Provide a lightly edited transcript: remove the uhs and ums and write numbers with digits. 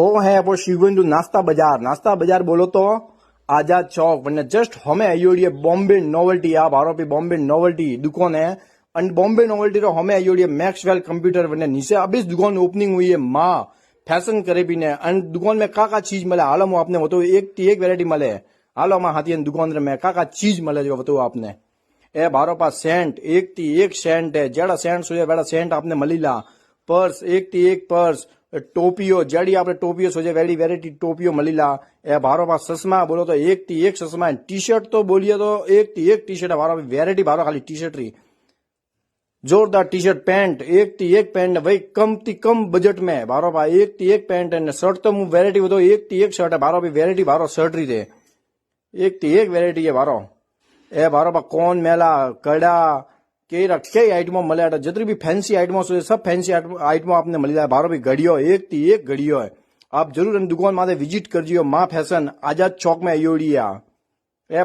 ओ है वो she going to नाश्ता बाजार बोलो तो आजाद चौक वरना जस्ट हमें आयोड़ी बॉम्बे नोवेल्टी आप हारो पे बॉम्बे नोवेल्टी दुकान है एंड बॉम्बे नोवेल्टी रो हमें आयोड़ी मैक्सवेल कंप्यूटर वरना नीचे अभी दुकान ओपनिंग हुई है माँ फैशन करे भी ने एंड दुकान में का चीज मिले हालो मैं आपने बताओ एक वेरायटी मिले हालो मैं हाथी दुकान में का चीज मिले जो बताओ आपने ए बारो पास सेंट एक सेंट है जेड़ा सेंट सोचे वेड़ा सेंट आपने मली ला पर्स एक पर्स टोपियो जड़ी आपने टोपियो सोचे वेड़ी वेरायटी टोपियो मली ला ए बारो पास चश्मा बोलो तो एक चश्मा टी शर्ट तो बोलिए तो एक टी शर्ट है बारो वेरायटी बारो खाली टी शर्ट रही जोरदार टी शर्ट पैंट एक पैंट है भाई कम बजट में बारो भाई एक पैंट है शर्ट तो मुझे वेरायटी बताओ एक शर्ट है बारो भी वेरायटी बारो शर्ट रही थे एक वेरायटी है बारो ए बारो बा कौन मेला कड़ा कई आइटमों मिले जितनी भी फैंसी आइटमों से सब फैंसी आइटमों आपने मिल जाए बारो भी घड़ियो एक घड़ियो है आप जरूर इन दुकान माथे विजिट कर जियो माँ फैशन आजाद चौक में आयोड़ी है।